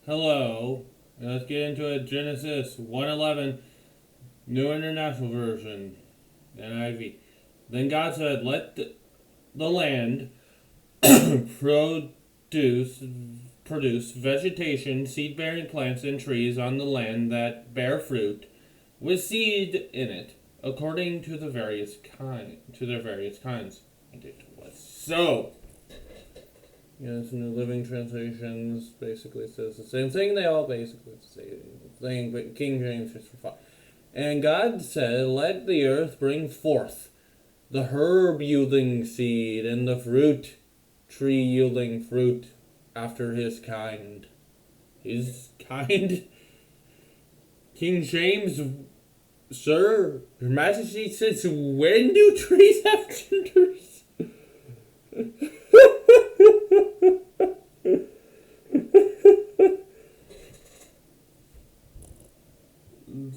Hello. Let's get into it. Genesis 1:11, New International Version, NIV. Then God said, "Let the land produce produce vegetation, seed-bearing plants and trees on the land that bear fruit, with seed in it, according to their various kinds." And it was so. Yes, New Living Translations basically says the same thing. They all basically say the thing, but King James just for fun. And God said, "Let the earth bring forth the herb yielding seed and the fruit tree yielding fruit after his kind." His kind? King James, sir, Your Majesty, since when do trees have genders?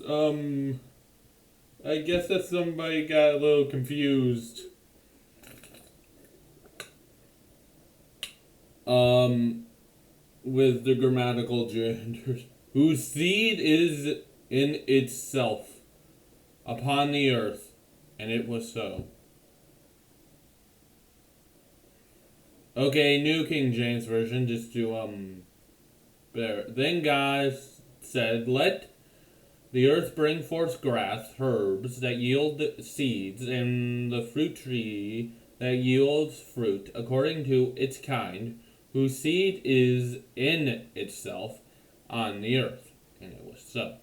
um, I guess that somebody got a little confused. Um, with the grammatical genders. Whose seed is in itself upon the earth, and it was so. Okay, New King James Version, just to, there. Then God said, "Let the earth bring forth grass, herbs that yield seeds, and the fruit tree that yields fruit, according to its kind, whose seed is in itself on the earth." And it was so.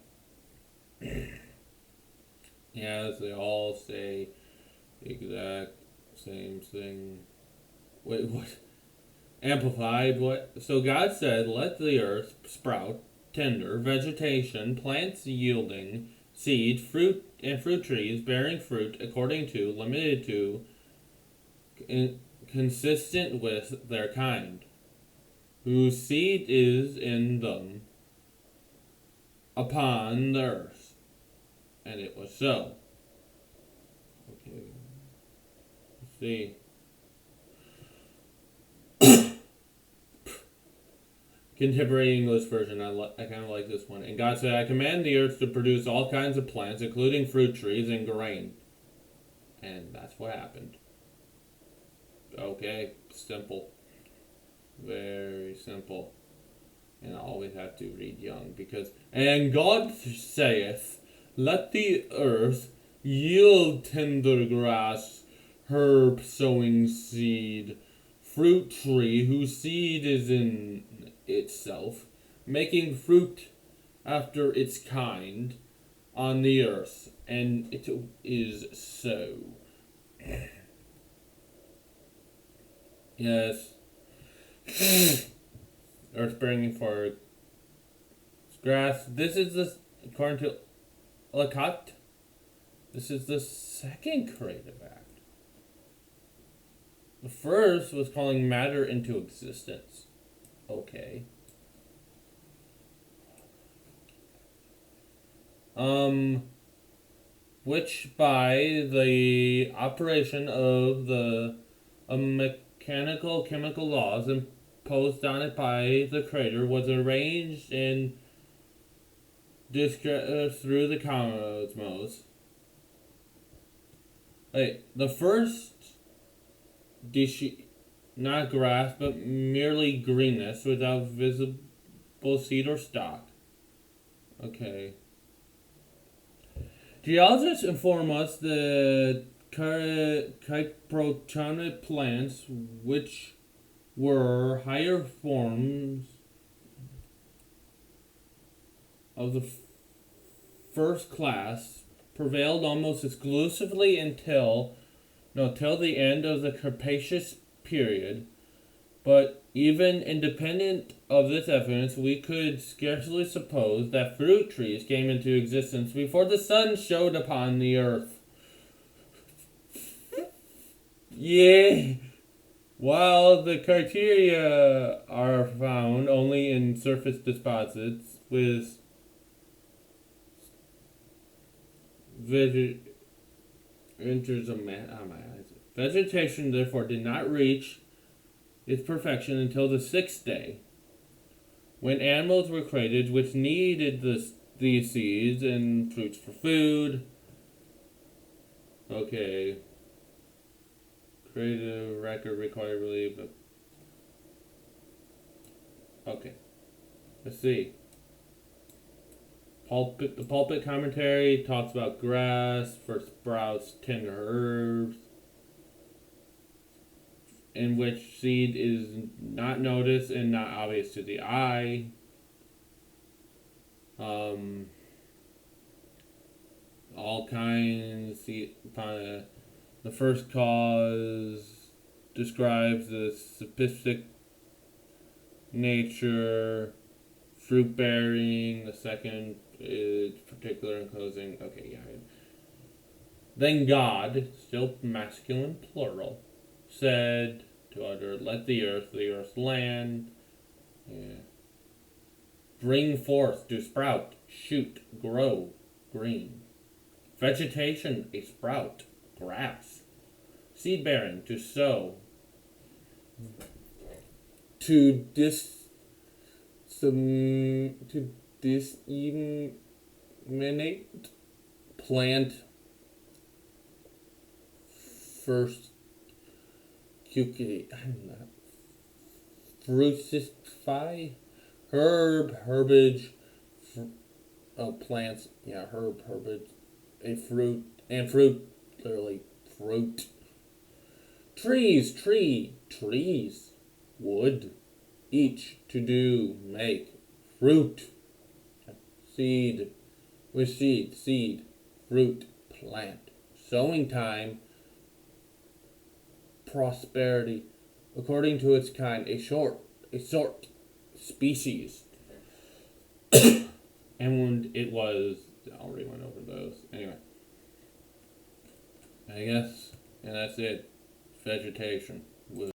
Yes, they all say the exact same thing. Wait, what? Amplified, what? So God said, "Let the earth sprout tender vegetation, plants yielding seed, fruit, and fruit trees bearing fruit according to, limited to, consistent with their kind, whose seed is in them upon the earth." And it was so. Okay. Let's see. Contemporary English Version. I kind of like this one. And God said, "I command the earth to produce all kinds of plants, including fruit trees and grain." And that's what happened. Okay, simple. Very simple. And I always have to read young because. "And God saith, Let the earth yield tender grass, herb sowing seed, fruit tree whose seed is in itself, making fruit after its kind on the earth." And it is so. Yes. Earth bringing forth grass. This is the, according to Lacat, this is the second creative act. The first was calling matter into existence. Okay. Which by the operation of the mechanical chemical laws imposed on it by the creator was arranged and through the cosmos. The first not grass, but merely greenness without visible seed or stalk. Okay. Geologists inform us that Cyprotonic plants, which were higher forms of the first class, prevailed almost exclusively till the end of the Cretaceous period. But even independent of this evidence, we could scarcely suppose that fruit trees came into existence before the sun shone upon the earth. Yeah. While the criteria are found only in surface deposits with vegetation, therefore, did not reach its perfection until the sixth day. when animals were created which needed these seeds and fruits for food. Okay. Creative record required relief. Okay. Let's see. The pulpit commentary talks about grass for sprouts, tender herbs, in which seed is not noticed and not obvious to the eye. All kinds. The first cause describes the specific nature, fruit bearing. The second is particular and closing. Okay, yeah. Then God, still masculine plural, said to utter, let the earth land, yeah, bring forth to sprout, shoot, grow, green. Vegetation, a sprout, grass. Seed bearing, to sow. To disseminate, plant, first, fructify, herbage, plants, yeah, herbage, a fruit, and fruit, literally, fruit. Trees, wood, each, to do, make, fruit, seed, seed, fruit, plant. Sowing time, prosperity, according to its kind, a sort, species. And when it was, I already went over those. Anyway, I guess, and that's it. Vegetation.